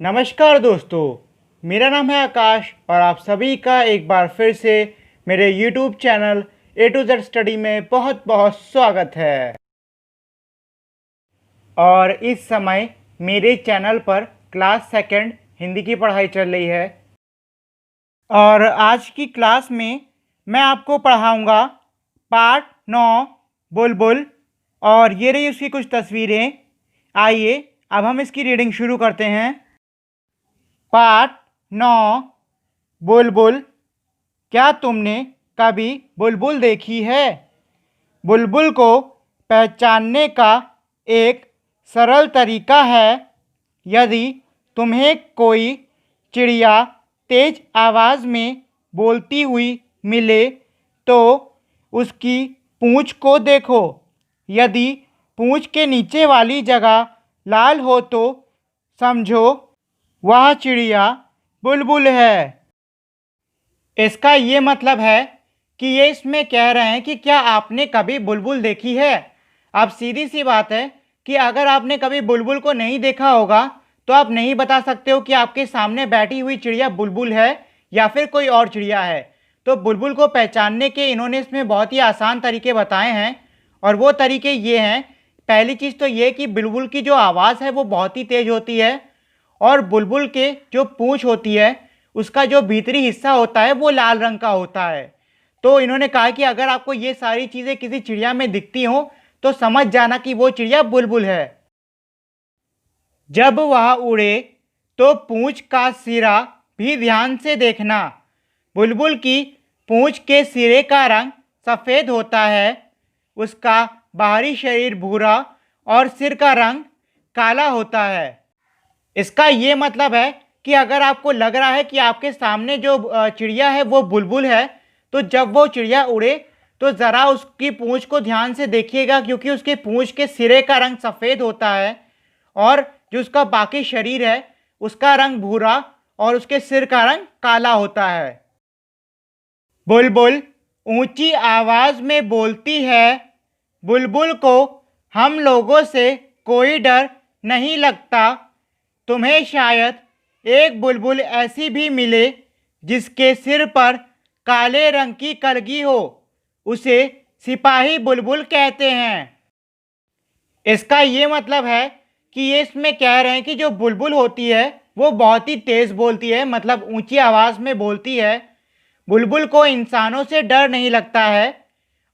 नमस्कार दोस्तों, मेरा नाम है आकाश और आप सभी का एक बार फिर से मेरे YouTube channel A to Z study में बहुत बहुत स्वागत है। और इस समय मेरे चैनल पर क्लास सेकंड हिंदी की पढ़ाई चल रही है और आज की क्लास में मैं आपको पढ़ाऊंगा पार्ट 9 बुलबुल। और ये रही उसकी कुछ तस्वीरें। आइए अब हम इसकी रीडिंग शुरू करते हैं। पार्ट 9 बुलबुल। क्या तुमने कभी बुलबुल देखी है? बुलबुल को पहचानने का एक सरल तरीका है। यदि तुम्हें कोई चिड़िया तेज आवाज़ में बोलती हुई मिले तो उसकी पूंछ को देखो। यदि पूंछ के नीचे वाली जगह लाल हो तो समझो वह चिड़िया बुलबुल है। इसका ये मतलब है कि ये इसमें कह रहे हैं कि क्या आपने कभी बुलबुल देखी है। अब सीधी सी बात है कि अगर आपने कभी बुलबुल को नहीं देखा होगा तो आप नहीं बता सकते हो कि आपके सामने बैठी हुई चिड़िया बुलबुल है या फिर कोई और चिड़िया है। तो बुलबुल को पहचानने के इन्होंने इसमें बहुत ही आसान तरीके बताए हैं और वो तरीके ये हैं। पहली चीज़ तो ये कि बुलबुल की जो आवाज़ है वो बहुत ही तेज़ होती है और बुलबुल के जो पूंछ होती है उसका जो भीतरी हिस्सा होता है वो लाल रंग का होता है। तो इन्होंने कहा कि अगर आपको ये सारी चीज़ें किसी चिड़िया में दिखती हों तो समझ जाना कि वो चिड़िया बुलबुल है। जब वह उड़े तो पूंछ का सिरा भी ध्यान से देखना। बुलबुल की पूंछ के सिरे का रंग सफ़ेद होता है, उसका बाहरी शरीर भूरा और सिर का रंग काला होता है। इसका ये मतलब है कि अगर आपको लग रहा है कि आपके सामने जो चिड़िया है वो बुलबुल है तो जब वो चिड़िया उड़े तो ज़रा उसकी पूंछ को ध्यान से देखिएगा, क्योंकि उसके पूंछ के सिरे का रंग सफ़ेद होता है और जो उसका बाकी शरीर है उसका रंग भूरा और उसके सिर का रंग काला होता है। बुलबुल ऊंची आवाज़ में बोलती है। बुलबुल को हम लोगों से कोई डर नहीं लगता। तुम्हें शायद एक बुलबुल ऐसी भी मिले जिसके सिर पर काले रंग की कलगी हो, उसे सिपाही बुलबुल कहते हैं। इसका ये मतलब है कि ये इसमें कह रहे हैं कि जो बुलबुल होती है वो बहुत ही तेज़ बोलती है, मतलब ऊंची आवाज़ में बोलती है। बुलबुल को इंसानों से डर नहीं लगता है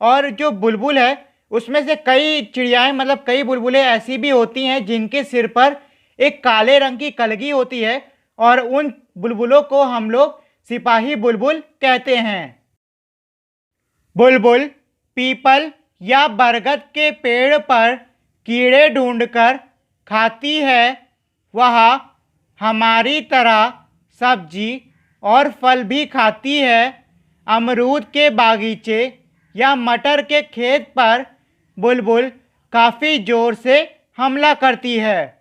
और जो बुलबुल है उसमें से कई चिड़ियाएँ मतलब कई बुलबुलें ऐसी भी होती हैं जिनके सिर पर एक काले रंग की कलगी होती है और उन बुलबुलों को हम लोग सिपाही बुलबुल कहते हैं। बुलबुल पीपल या बरगद के पेड़ पर कीड़े ढूंढकर खाती है। वह हमारी तरह सब्जी और फल भी खाती है। अमरूद के बागीचे या मटर के खेत पर बुलबुल काफ़ी ज़ोर से हमला करती है।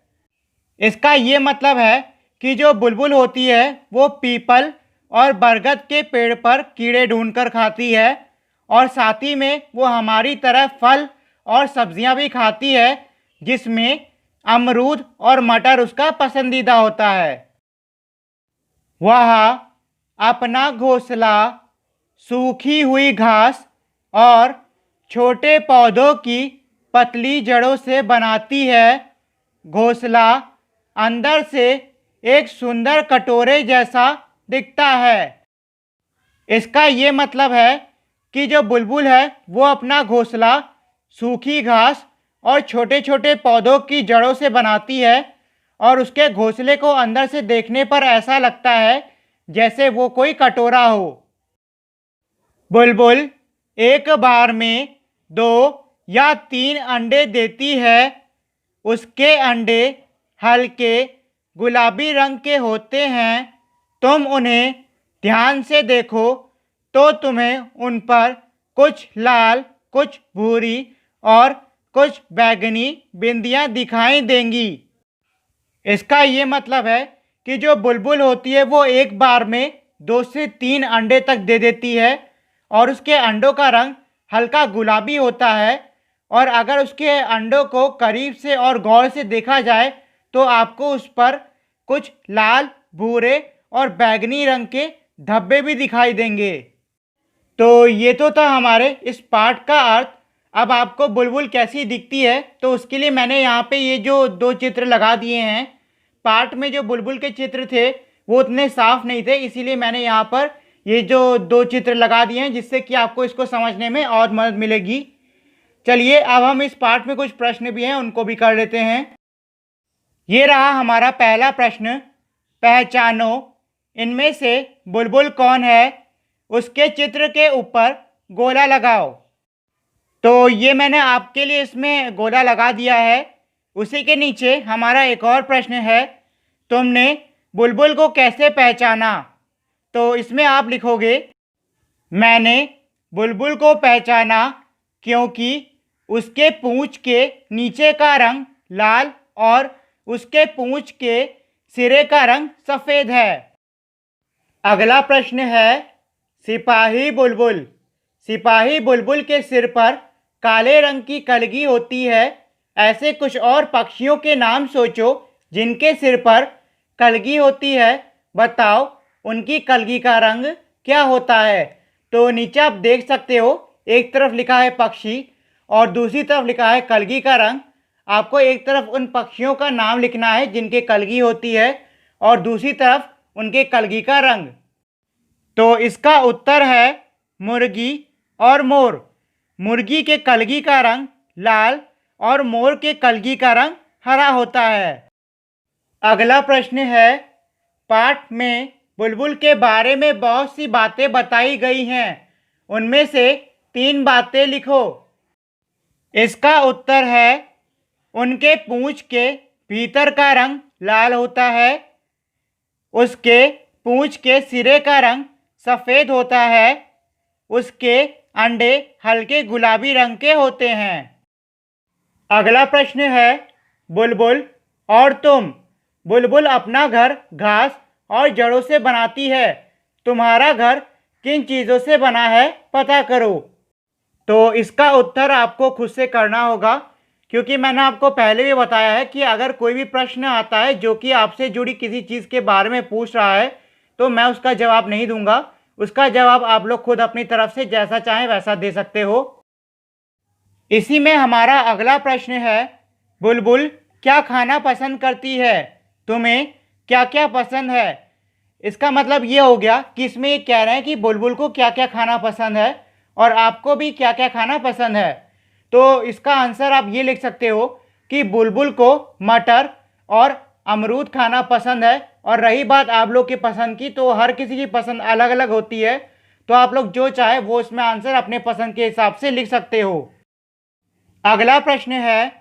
इसका ये मतलब है कि जो बुलबुल होती है वो पीपल और बरगद के पेड़ पर कीड़े ढूंढकर खाती है और साथ ही में वो हमारी तरह फल और सब्जियां भी खाती है, जिसमें अमरूद और मटर उसका पसंदीदा होता है। वह अपना घोंसला सूखी हुई घास और छोटे पौधों की पतली जड़ों से बनाती है। घोंसला अंदर से एक सुंदर कटोरे जैसा दिखता है। इसका ये मतलब है कि जो बुलबुल है वो अपना घोंसला सूखी घास और छोटे छोटे पौधों की जड़ों से बनाती है और उसके घोंसले को अंदर से देखने पर ऐसा लगता है जैसे वो कोई कटोरा हो। बुलबुल एक बार में 2 या 3 अंडे देती है। उसके अंडे हल्के गुलाबी रंग के होते हैं। तुम उन्हें ध्यान से देखो तो तुम्हें उन पर कुछ लाल, कुछ भूरी और कुछ बैंगनी बिंदियां दिखाई देंगी। इसका ये मतलब है कि जो बुलबुल होती है वो एक बार में 2 से 3 अंडे तक दे देती है और उसके अंडों का रंग हल्का गुलाबी होता है। और अगर उसके अंडों को करीब से और गौर से देखा जाए तो आपको उस पर कुछ लाल, भूरे और बैंगनी रंग के धब्बे भी दिखाई देंगे। तो ये तो था हमारे इस पाठ का अर्थ। अब आपको बुलबुल कैसी दिखती है, तो उसके लिए मैंने यहाँ पे ये जो दो चित्र लगा दिए हैं। पाठ में जो बुलबुल के चित्र थे वो उतने साफ नहीं थे, इसीलिए मैंने यहाँ पर ये जो दो चित्र लगा दिए हैं, जिससे कि आपको इसको समझने में और मदद मिलेगी। चलिए अब हम इस पाठ में कुछ प्रश्न भी हैं उनको भी कर लेते हैं। ये रहा हमारा पहला प्रश्न, पहचानो इनमें से बुलबुल कौन है, उसके चित्र के ऊपर गोला लगाओ। तो ये मैंने आपके लिए इसमें गोला लगा दिया है। उसी के नीचे हमारा एक और प्रश्न है, तुमने बुलबुल को कैसे पहचाना। तो इसमें आप लिखोगे, मैंने बुलबुल को पहचाना क्योंकि उसके पूंछ के नीचे का रंग लाल और उसके पूंछ के सिरे का रंग सफ़ेद है। अगला प्रश्न है, सिपाही बुलबुल। सिपाही बुलबुल के सिर पर काले रंग की कलगी होती है। ऐसे कुछ और पक्षियों के नाम सोचो जिनके सिर पर कलगी होती है। बताओ उनकी कलगी का रंग क्या होता है। तो नीचे आप देख सकते हो, एक तरफ लिखा है पक्षी और दूसरी तरफ लिखा है कलगी का रंग। आपको एक तरफ उन पक्षियों का नाम लिखना है जिनके कलगी होती है और दूसरी तरफ उनके कलगी का रंग। तो इसका उत्तर है मुर्गी और मोर। मुर्गी के कलगी का रंग लाल और मोर के कलगी का रंग हरा होता है। अगला प्रश्न है, पाठ में बुलबुल के बारे में बहुत सी बातें बताई गई हैं, उनमें से 3 बातें लिखो। इसका उत्तर है, उनके पूंछ के भीतर का रंग लाल होता है, उसके पूंछ के सिरे का रंग सफ़ेद होता है, उसके अंडे हल्के गुलाबी रंग के होते हैं। अगला प्रश्न है, बुलबुल और तुम। बुलबुल अपना घर घास और जड़ों से बनाती है, तुम्हारा घर किन चीज़ों से बना है पता करो। तो इसका उत्तर आपको खुद से करना होगा, क्योंकि मैंने आपको पहले भी बताया है कि अगर कोई भी प्रश्न आता है जो कि आपसे जुड़ी किसी चीज़ के बारे में पूछ रहा है, तो मैं उसका जवाब नहीं दूंगा। उसका जवाब आप लोग खुद अपनी तरफ से जैसा चाहें वैसा दे सकते हो। इसी में हमारा अगला प्रश्न है, बुलबुल क्या खाना पसंद करती है, तुम्हें क्या क्या पसंद है। इसका मतलब ये हो गया कि इसमें ये कह रहे हैं कि बुलबुल को क्या क्या खाना पसंद है और आपको भी क्या क्या खाना पसंद है। तो इसका आंसर आप ये लिख सकते हो कि बुलबुल को मटर और अमरूद खाना पसंद है। और रही बात आप लोग की पसंद की, तो हर किसी की पसंद अलग अलग होती है, तो आप लोग जो चाहे वो इसमें आंसर अपने पसंद के हिसाब से लिख सकते हो। अगला प्रश्न है,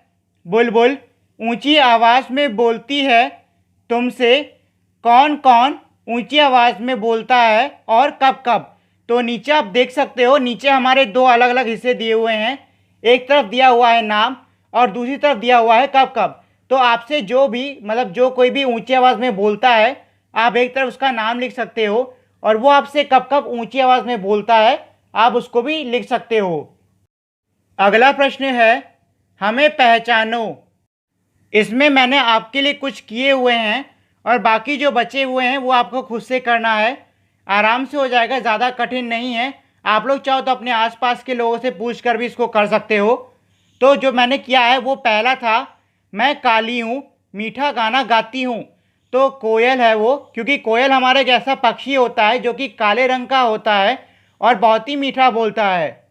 बुलबुल ऊंची आवाज़ में बोलती है, तुमसे कौन कौन ऊंची आवाज़ में बोलता है और कब कब। तो नीचे आप देख सकते हो, नीचे हमारे 2 अलग अलग हिस्से दिए हुए हैं। एक तरफ दिया हुआ है नाम और दूसरी तरफ दिया हुआ है कब कब। तो आपसे जो भी जो कोई भी ऊंची आवाज़ में बोलता है, आप एक तरफ उसका नाम लिख सकते हो और वो आपसे कब कब ऊंची आवाज़ में बोलता है आप उसको भी लिख सकते हो। अगला प्रश्न है, हमें पहचानो। इसमें मैंने आपके लिए कुछ किए हुए हैं और बाकी जो बचे हुए हैं वो आपको खुद से करना है। आराम से हो जाएगा, ज़्यादा कठिन नहीं है। आप लोग चाहो तो अपने आसपास के लोगों से पूछ कर भी इसको कर सकते हो। तो जो मैंने किया है वो पहला था, मैं काली हूँ मीठा गाना गाती हूँ। तो कोयल है वो, क्योंकि कोयल हमारा एक ऐसा पक्षी होता है जो कि काले रंग का होता है और बहुत ही मीठा बोलता है।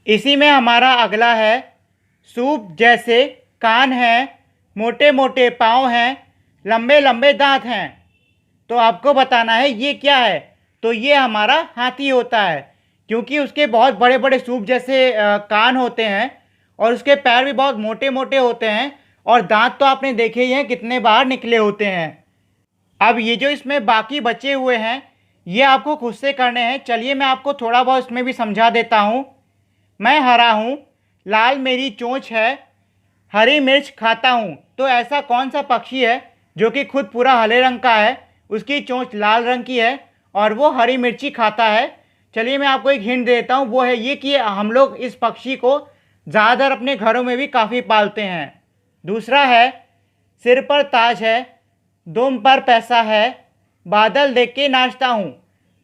इसी में हमारा अगला है, सूप जैसे कान हैं, मोटे मोटे पाँव हैं, लंबे लंबे दांत हैं। तो आपको बताना है ये क्या है। तो ये हमारा हाथी होता है, क्योंकि उसके बहुत बड़े बड़े सूप जैसे कान होते हैं और उसके पैर भी बहुत मोटे मोटे होते हैं और दांत तो आपने देखे ही हैं कितने बाहर निकले होते हैं। अब ये जो इसमें बाकी बचे हुए हैं ये आपको खुद से करने हैं। चलिए मैं आपको थोड़ा बहुत इसमें भी समझा देता हूँ। मैं हरा हूँ, लाल मेरी चोंच है, हरी मिर्च खाता हूँ। तो ऐसा कौन सा पक्षी है जो कि खुद पूरा हरे रंग का है, उसकी चोंच लाल रंग की है और वो हरी मिर्ची खाता है। चलिए मैं आपको एक हिंट देता हूँ, वो है ये कि हम लोग इस पक्षी को ज़्यादातर अपने घरों में भी काफ़ी पालते हैं। दूसरा है, सिर पर ताज है, दुम पर पैसा है, बादल देख के नाचता हूँ।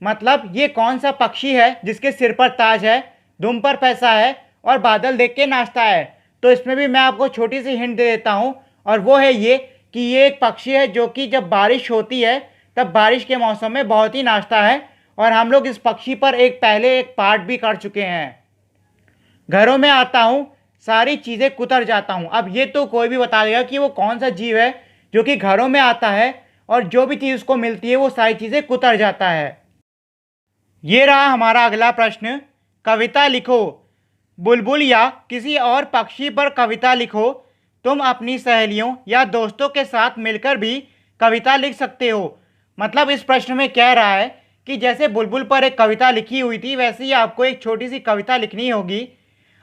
मतलब ये कौन सा पक्षी है जिसके सिर पर ताज है, दुम पर पैसा है और बादल देख के नाचता है। तो इसमें भी मैं आपको छोटी सी हिंट दे देता हूँ, और वो है ये कि ये एक पक्षी है जो कि जब बारिश होती है तब बारिश के मौसम में बहुत ही नाचता है। और हम लोग इस पक्षी पर पहले एक पार्ट भी कर चुके हैं। घरों में आता हूँ, सारी चीज़ें कुतर जाता हूँ। अब ये तो कोई भी बता देगा कि वो कौन सा जीव है जो कि घरों में आता है और जो भी चीज़ उसको मिलती है वो सारी चीज़ें कुतर जाता है। ये रहा हमारा अगला प्रश्न। कविता लिखो। बुलबुल या किसी और पक्षी पर कविता लिखो। तुम अपनी सहेलियों या दोस्तों के साथ मिलकर भी कविता लिख सकते हो। मतलब इस प्रश्न में कह रहा है कि जैसे बुलबुल पर एक कविता लिखी हुई थी, वैसे ही आपको एक छोटी सी कविता लिखनी होगी।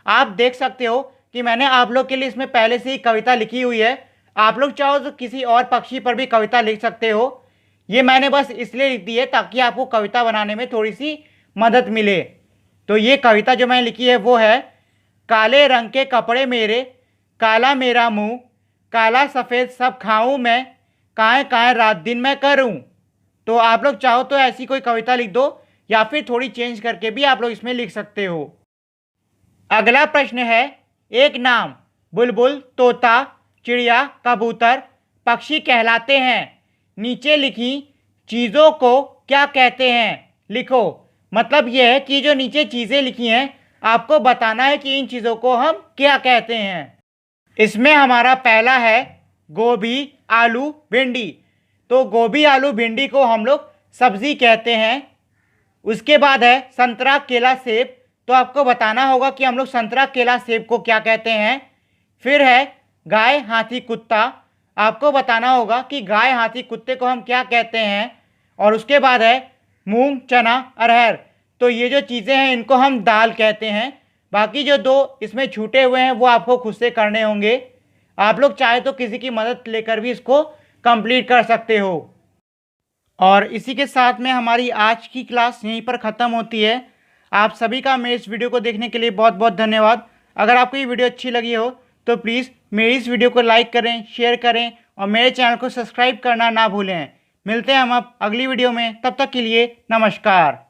आप देख सकते हो कि मैंने आप लोग के लिए इसमें पहले से ही कविता लिखी हुई है। आप लोग चाहो तो किसी और पक्षी पर भी कविता लिख सकते हो। ये मैंने बस इसलिए लिख दी है ताकि आपको कविता बनाने में थोड़ी सी मदद मिले। तो ये कविता जो मैंने लिखी है वो है, काले रंग के कपड़े मेरे, काला मेरा मुंह, काला सफ़ेद सब खाऊं मैं, काहे काहे रात दिन मैं करूं। तो आप लोग चाहो तो ऐसी कोई कविता लिख दो, या फिर थोड़ी चेंज करके भी आप लोग इसमें लिख सकते हो। अगला प्रश्न है, एक नाम। बुलबुल, तोता, चिड़िया, कबूतर पक्षी कहलाते हैं। नीचे लिखी चीज़ों को क्या कहते हैं, लिखो। मतलब यह है कि जो नीचे चीज़ें लिखी हैं आपको बताना है कि इन चीज़ों को हम क्या कहते हैं। इसमें हमारा पहला है गोभी, आलू, भिंडी। तो गोभी, आलू, भिंडी को हम लोग सब्जी कहते हैं। उसके बाद है संतरा, केला, सेब। तो आपको बताना होगा कि हम लोग संतरा, केला, सेब को क्या कहते हैं। फिर है गाय, हाथी, कुत्ता। आपको बताना होगा कि गाय, हाथी, कुत्ते को हम क्या कहते हैं। और उसके बाद है मूंग, चना, अरहर। तो ये जो चीज़ें हैं इनको हम दाल कहते हैं। बाकी जो दो इसमें छूटे हुए हैं वो आपको खुद से करने होंगे। आप लोग चाहे तो किसी की मदद लेकर भी इसको कंप्लीट कर सकते हो। और इसी के साथ में हमारी आज की क्लास यहीं पर ख़त्म होती है। आप सभी का मेरे इस वीडियो को देखने के लिए बहुत बहुत धन्यवाद। अगर आपको ये वीडियो अच्छी लगी हो तो प्लीज़ मेरी इस वीडियो को लाइक करें, शेयर करें और मेरे चैनल को सब्सक्राइब करना ना भूलें। मिलते हैं हम अब अगली वीडियो में, तब तक के लिए नमस्कार।